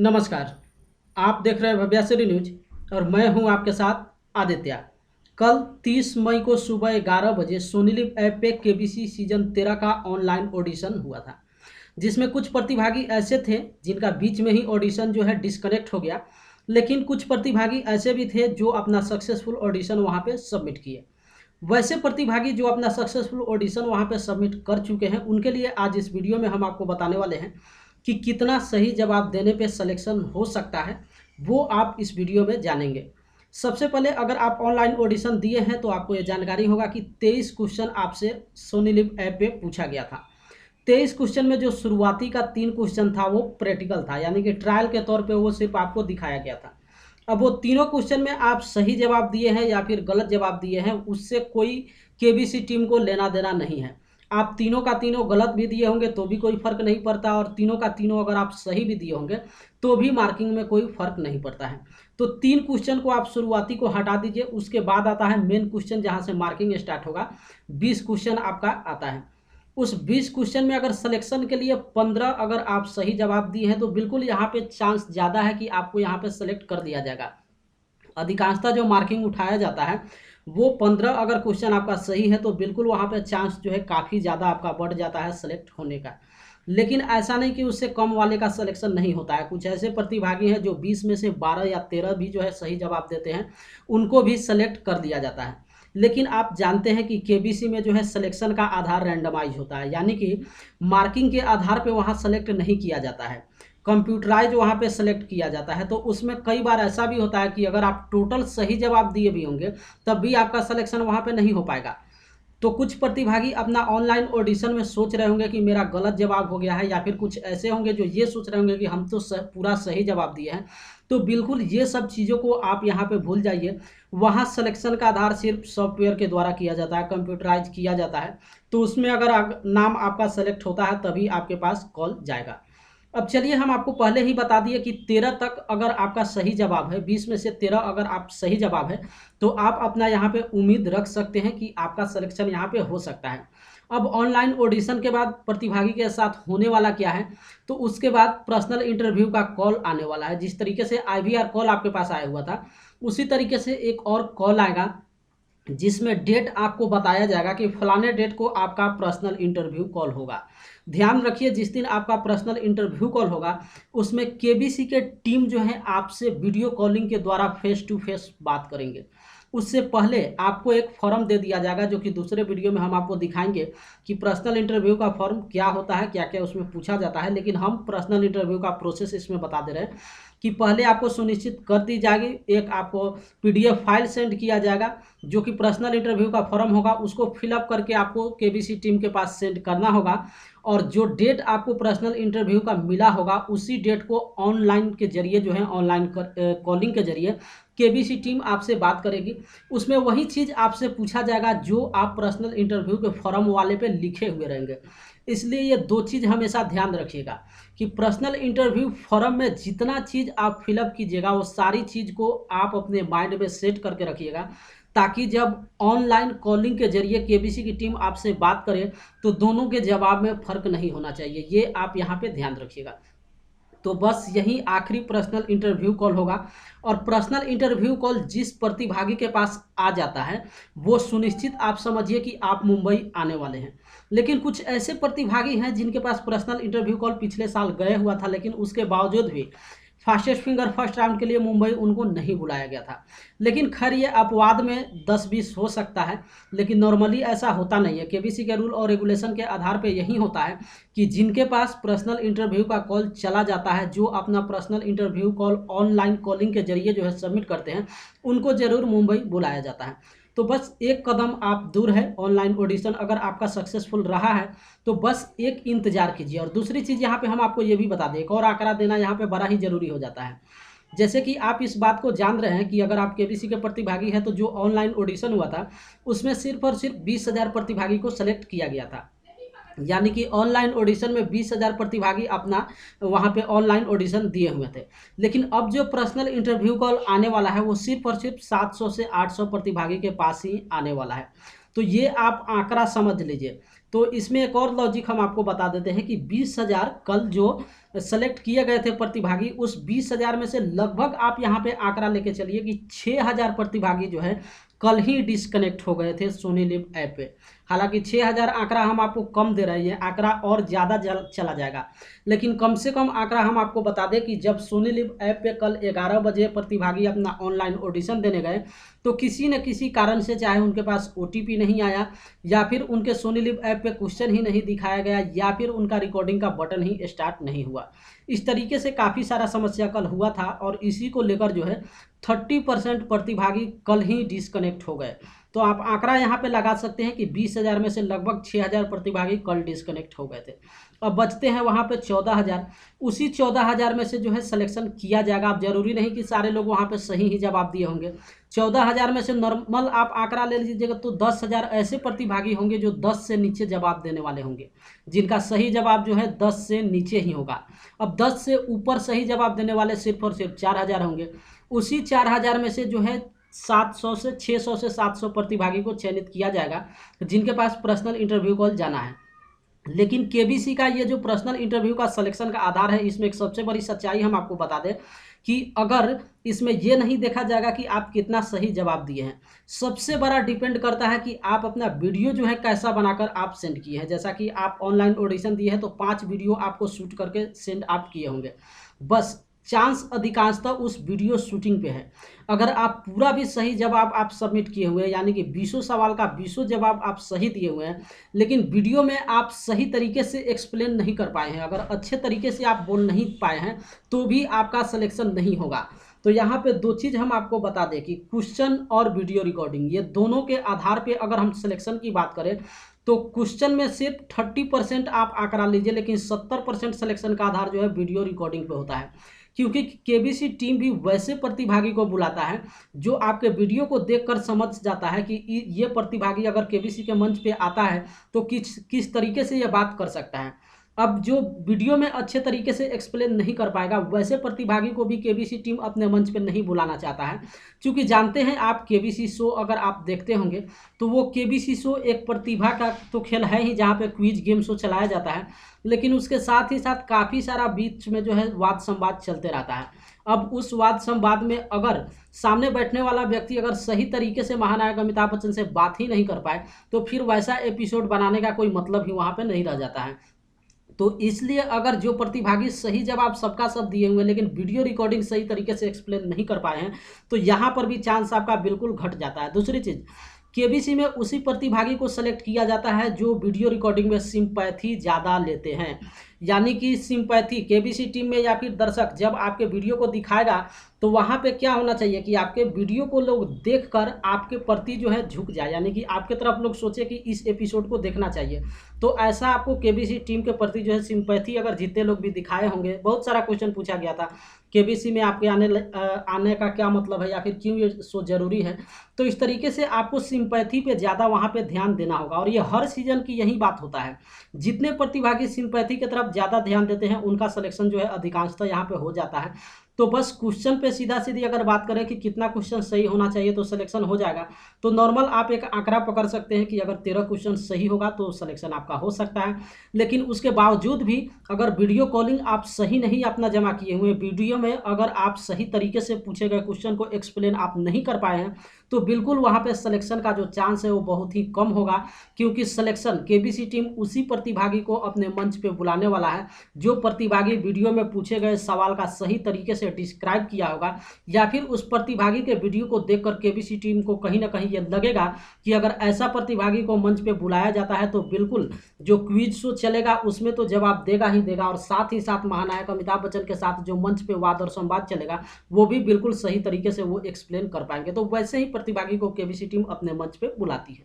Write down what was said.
नमस्कार। आप देख रहे हैं भव्याश्री न्यूज और मैं हूं आपके साथ आदित्य। कल 30 मई को सुबह 11 बजे सोनी लिव ऐप पे केबीसी सीजन 13 का ऑनलाइन ऑडिशन हुआ था, जिसमें कुछ प्रतिभागी ऐसे थे जिनका बीच में ही ऑडिशन जो है डिस्कनेक्ट हो गया। लेकिन कुछ प्रतिभागी ऐसे भी थे जो अपना सक्सेसफुल ऑडिशन वहां पे सबमिट किए। वैसे प्रतिभागी जो अपना सक्सेसफुल ऑडिशन वहां पे सबमिट कर चुके हैं, उनके लिए आज इस वीडियो में हम आपको बताने वाले हैं कि कितना सही जवाब देने पे सिलेक्शन हो सकता है, वो आप इस वीडियो में जानेंगे। सबसे पहले अगर आप ऑनलाइन ऑडिशन दिए हैं तो आपको ये जानकारी होगा कि 23 क्वेश्चन आपसे सोनी लिव ऐप पे पूछा गया था। 23 क्वेश्चन में जो शुरुआती का 3 क्वेश्चन था वो प्रैक्टिकल था, यानी कि ट्रायल के तौर पे वो सिर्फ आपको दिखाया गया था। अब वो तीनों क्वेश्चन में आप सही जवाब दिए हैं या फिर गलत जवाब दिए हैं, उससे कोई केबीसी टीम को लेना देना नहीं है। आप तीनों का तीनों गलत भी दिए होंगे तो भी कोई फर्क नहीं पड़ता, और तीनों का तीनों अगर आप सही भी दिए होंगे तो भी मार्किंग में कोई फर्क नहीं पड़ता है। तो 3 क्वेश्चन को आप शुरुआती को हटा दीजिए, उसके बाद आता है मेन क्वेश्चन जहाँ से मार्किंग स्टार्ट होगा। 20 क्वेश्चन आपका आता है। उस 20 क्वेश्चन में अगर सिलेक्शन के लिए 15 अगर आप सही जवाब दिए हैं तो बिल्कुल यहाँ पे चांस ज़्यादा है कि आपको यहाँ पे सेलेक्ट कर दिया जाएगा। अधिकांशतः जो मार्किंग उठाया जाता है वो 15 अगर क्वेश्चन आपका सही है तो बिल्कुल वहाँ पे चांस जो है काफ़ी ज़्यादा आपका बढ़ जाता है सेलेक्ट होने का। लेकिन ऐसा नहीं कि उससे कम वाले का सिलेक्शन नहीं होता है। कुछ ऐसे प्रतिभागी हैं जो 20 में से 12 या 13 भी जो है सही जवाब देते हैं, उनको भी सेलेक्ट कर दिया जाता है। लेकिन आप जानते हैं कि केबीसी में जो है सिलेक्शन का आधार रैंडमाइज होता है, यानी कि मार्किंग के आधार पे वहाँ सेलेक्ट नहीं किया जाता है, कंप्यूटराइज वहाँ पे सेलेक्ट किया जाता है। तो उसमें कई बार ऐसा भी होता है कि अगर आप टोटल सही जवाब दिए भी होंगे तब भी आपका सिलेक्शन वहाँ पे नहीं हो पाएगा। तो कुछ प्रतिभागी अपना ऑनलाइन ऑडिशन में सोच रहे होंगे कि मेरा गलत जवाब हो गया है, या फिर कुछ ऐसे होंगे जो ये सोच रहे होंगे कि हम तो पूरा सही जवाब दिए हैं। तो बिल्कुल ये सब चीज़ों को आप यहाँ पे भूल जाइए। वहाँ सिलेक्शन का आधार सिर्फ सॉफ्टवेयर के द्वारा किया जाता है, कंप्यूटराइज किया जाता है। तो उसमें अगर नाम आपका सेलेक्ट होता है तभी आपके पास कॉल जाएगा। अब चलिए हम आपको पहले ही बता दिए कि 13 तक अगर आपका सही जवाब है, 20 में से 13 अगर आप सही जवाब है तो आप अपना यहाँ पे उम्मीद रख सकते हैं कि आपका सिलेक्शन यहाँ पे हो सकता है। अब ऑनलाइन ऑडिशन के बाद प्रतिभागी के साथ होने वाला क्या है, तो उसके बाद पर्सनल इंटरव्यू का कॉल आने वाला है। जिस तरीके से आईवीआर कॉल आपके पास आया हुआ था, उसी तरीके से एक और कॉल आएगा जिसमें डेट आपको बताया जाएगा कि फलाने डेट को आपका पर्सनल इंटरव्यू कॉल होगा। ध्यान रखिए, जिस दिन आपका पर्सनल इंटरव्यू कॉल होगा उसमें केबीसी के टीम जो है आपसे वीडियो कॉलिंग के द्वारा फेस टू फेस बात करेंगे। उससे पहले आपको एक फॉर्म दे दिया जाएगा, जो कि दूसरे वीडियो में हम आपको दिखाएंगे कि पर्सनल इंटरव्यू का फॉर्म क्या होता है, क्या क्या उसमें पूछा जाता है। लेकिन हम पर्सनल इंटरव्यू का प्रोसेस इसमें बता दे रहे हैं कि पहले आपको सुनिश्चित कर दी जाएगी, एक आपको पीडीएफ फाइल सेंड किया जाएगा जो कि पर्सनल इंटरव्यू का फॉर्म होगा, उसको फिलअप करके आपको केबीसी टीम के पास सेंड करना होगा। और जो डेट आपको पर्सनल इंटरव्यू का मिला होगा उसी डेट को ऑनलाइन के जरिए जो है ऑनलाइन कॉलिंग के जरिए केबीसी टीम आपसे बात करेगी। उसमें वही चीज़ आपसे पूछा जाएगा जो आप पर्सनल इंटरव्यू के फॉर्म वाले पे लिखे हुए रहेंगे। इसलिए ये दो चीज़ हमेशा ध्यान रखिएगा कि पर्सनल इंटरव्यू फॉर्म में जितना चीज़ आप फिलअप कीजिएगा वो सारी चीज़ को आप अपने माइंड में सेट करके रखिएगा, ताकि जब ऑनलाइन कॉलिंग के जरिए केबीसी की टीम आपसे बात करे तो दोनों के जवाब में फ़र्क नहीं होना चाहिए। ये आप यहाँ पे ध्यान रखिएगा। तो बस यही आखिरी पर्सनल इंटरव्यू कॉल होगा। और पर्सनल इंटरव्यू कॉल जिस प्रतिभागी के पास आ जाता है वो सुनिश्चित आप समझिए कि आप मुंबई आने वाले हैं। लेकिन कुछ ऐसे प्रतिभागी हैं जिनके पास पर्सनल इंटरव्यू कॉल पिछले साल गए हुआ था, लेकिन उसके बावजूद भी फास्टेस्ट फिंगर फर्स्ट राउंड के लिए मुंबई उनको नहीं बुलाया गया था। लेकिन खैर ये अपवाद में 10-20 हो सकता है, लेकिन नॉर्मली ऐसा होता नहीं है। केबीसी के रूल और रेगुलेशन के आधार पे यही होता है कि जिनके पास पर्सनल इंटरव्यू का कॉल चला जाता है, जो अपना personal interview call online calling के जरिए जो है सबमिट करते हैं, उनको ज़रूर मुंबई बुलाया जाता है। तो बस एक कदम आप दूर है ऑनलाइन ऑडिशन अगर आपका सक्सेसफुल रहा है तो बस एक इंतजार कीजिए। और दूसरी चीज़ यहाँ पे हम आपको ये भी बता दें, एक और आंकड़ा देना यहाँ पे बड़ा ही ज़रूरी हो जाता है। जैसे कि आप इस बात को जान रहे हैं कि अगर आप केबीसी के प्रतिभागी हैं तो जो ऑनलाइन ऑडिशन हुआ था उसमें सिर्फ और सिर्फ 20,000 प्रतिभागी को सेलेक्ट किया गया था। यानी कि ऑनलाइन ऑडिशन में 20,000 प्रतिभागी अपना वहाँ पे ऑनलाइन ऑडिशन दिए हुए थे। लेकिन अब जो पर्सनल इंटरव्यू कॉल आने वाला है वो सिर्फ और सिर्फ 700 से 800 प्रतिभागी के पास ही आने वाला है। तो ये आप आंकड़ा समझ लीजिए। तो इसमें एक और लॉजिक हम आपको बता देते हैं कि 20,000 कल जो सेलेक्ट किए गए थे प्रतिभागी, उस 20,000 में से लगभग आप यहाँ पे आंकड़ा लेके चलिए कि 6,000 प्रतिभागी जो है कल ही डिस्कनेक्ट हो गए थे सोनी लिव ऐप पे। हालांकि 6,000 आंकड़ा हम आपको कम दे रहे हैं, आंकड़ा और ज़्यादा चला जाएगा, लेकिन कम से कम आंकड़ा हम आपको बता दें कि जब सोनी लिव ऐप पे कल 11 बजे प्रतिभागी अपना ऑनलाइन ऑडिशन देने गए तो किसी न किसी कारण से, चाहे उनके पास OTP नहीं आया, या फिर उनके सोनी लिव ऐप पे क्वेश्चन ही नहीं दिखाया गया, या फिर उनका रिकॉर्डिंग का बटन ही स्टार्ट नहीं हुआ। इस तरीके से काफ़ी सारा समस्या कल हुआ था और इसी को लेकर जो है 30% प्रतिभागी कल ही डिस्कनेक्ट हो गए। तो आप आंकड़ा यहाँ पे लगा सकते हैं कि 20,000 में से लगभग 6,000 प्रतिभागी कल डिस्कनेक्ट हो गए थे। अब बचते हैं वहाँ पे 14,000। उसी 14,000 में से जो है सिलेक्शन किया जाएगा। अब जरूरी नहीं कि सारे लोग वहाँ पे सही ही जवाब दिए होंगे। 14,000 में से नॉर्मल आप आंकड़ा ले लीजिएगा तो 10,000 ऐसे प्रतिभागी होंगे जो 10 से नीचे जवाब देने वाले होंगे, जिनका सही जवाब जो है 10 से नीचे ही होगा। अब 10 से ऊपर सही जवाब देने वाले सिर्फ और सिर्फ 4,000 होंगे। उसी 4,000 में से जो है 600 से 700 प्रतिभागी को चयनित किया जाएगा जिनके पास पर्सनल इंटरव्यू कॉल जाना है। लेकिन केबीसी का ये जो पर्सनल इंटरव्यू का सिलेक्शन का आधार है, इसमें एक सबसे बड़ी सच्चाई हम आपको बता दें कि अगर इसमें ये नहीं देखा जाएगा कि आप कितना सही जवाब दिए हैं, सबसे बड़ा डिपेंड करता है कि आप अपना वीडियो जो है कैसा बनाकर आप सेंड किए हैं। जैसा कि आप ऑनलाइन ऑडिशन दिए हैं तो 5 वीडियो आपको शूट करके सेंड आप किए होंगे, बस चांस अधिकांशतः उस वीडियो शूटिंग पे है। अगर आप पूरा भी सही जवाब आप सबमिट किए हुए हैं, यानी कि 20 सवाल का 20 जवाब आप सही दिए हुए हैं, लेकिन वीडियो में आप सही तरीके से एक्सप्लेन नहीं कर पाए हैं, अगर अच्छे तरीके से आप बोल नहीं पाए हैं, तो भी आपका सिलेक्शन नहीं होगा। तो यहाँ पे 2 चीज़ हम आपको बता दें कि क्वेश्चन और वीडियो रिकॉर्डिंग, ये दोनों के आधार पे अगर हम सिलेक्शन की बात करें तो क्वेश्चन में सिर्फ 30% आप आंकड़ा लीजिए, लेकिन 70% सिलेक्शन का आधार जो है वीडियो रिकॉर्डिंग पे होता है। क्योंकि केबीसी टीम भी वैसे प्रतिभागी को बुलाता है जो आपके वीडियो को देखकर समझ जाता है कि ये प्रतिभागी अगर केबीसी के मंच पे आता है तो किस तरीके से ये बात कर सकता है। अब जो वीडियो में अच्छे तरीके से एक्सप्लेन नहीं कर पाएगा, वैसे प्रतिभागी को भी केबीसी टीम अपने मंच पे नहीं बुलाना चाहता है। क्योंकि जानते हैं आप, केबीसी शो अगर आप देखते होंगे तो वो केबीसी शो एक प्रतिभा का तो खेल है ही, जहाँ पे क्विज गेम शो चलाया जाता है, लेकिन उसके साथ ही साथ काफ़ी सारा बीच में जो है वाद संवाद चलते रहता है। अब उस वाद संवाद में अगर सामने बैठने वाला व्यक्ति अगर सही तरीके से महानायक अमिताभ बच्चन से बात ही नहीं कर पाए तो फिर वैसा एपिसोड बनाने का कोई मतलब ही वहाँ पे नहीं रह जाता है। तो इसलिए अगर जो प्रतिभागी सही जवाब सबका सब दिए हुए लेकिन वीडियो रिकॉर्डिंग सही तरीके से एक्सप्लेन नहीं कर पाए हैं तो यहाँ पर भी चांस आपका बिल्कुल घट जाता है। दूसरी चीज़, केबीसी में उसी प्रतिभागी को सेलेक्ट किया जाता है जो वीडियो रिकॉर्डिंग में सिंपैथी ज़्यादा लेते हैं। यानी कि सिंपैथी केबीसी टीम में या फिर दर्शक जब आपके वीडियो को दिखाएगा तो वहाँ पे क्या होना चाहिए कि आपके वीडियो को लोग देखकर आपके प्रति जो है झुक जाए, यानी कि आपके तरफ लोग सोचे कि इस एपिसोड को देखना चाहिए। तो ऐसा आपको केबीसी टीम के प्रति जो है सिंपैथी अगर जितने लोग भी दिखाए होंगे, बहुत सारा क्वेश्चन पूछा गया था केबीसी में आपके आने का क्या मतलब है या फिर क्यों ये शो जरूरी है, तो इस तरीके से आपको सिंपैथी पे ज़्यादा वहाँ पे ध्यान देना होगा। और ये हर सीजन की यही बात होता है, जितने प्रतिभागी सिंपैथी की तरफ ज़्यादा ध्यान देते हैं उनका सिलेक्शन जो है अधिकांशतः यहाँ पे हो जाता है। तो बस क्वेश्चन पे सीधा सीधी अगर बात करें कि कितना क्वेश्चन सही होना चाहिए तो सिलेक्शन हो जाएगा, तो नॉर्मल आप एक आंकड़ा पकड़ सकते हैं कि अगर 13 क्वेश्चन सही होगा तो सिलेक्शन आपका हो सकता है। लेकिन उसके बावजूद भी अगर वीडियो कॉलिंग आप सही नहीं अपना जमा किए हुए, वीडियो में अगर आप सही तरीके से पूछे गए क्वेश्चन को एक्सप्लेन आप नहीं कर पाए हैं, तो बिल्कुल वहाँ पे सिलेक्शन का जो चांस है वो बहुत ही कम होगा। क्योंकि सिलेक्शन केबीसी टीम उसी प्रतिभागी को अपने मंच पे बुलाने वाला है जो प्रतिभागी वीडियो में पूछे गए सवाल का सही तरीके से डिस्क्राइब किया होगा, या फिर उस प्रतिभागी के वीडियो को देखकर केबीसी टीम को कहीं ना कहीं ये लगेगा कि अगर ऐसा प्रतिभागी को मंच पे बुलाया जाता है तो बिल्कुल जो क्विज शो चलेगा उसमें तो जवाब देगा ही देगा, और साथ ही साथ महानायक अमिताभ बच्चन के साथ जो मंच पे वाद और संवाद चलेगा वो भी बिल्कुल सही तरीके से वो एक्सप्लेन कर पाएंगे। तो वैसे ही प्रतिभागी को केबीसी टीम अपने मंच पे बुलाती है।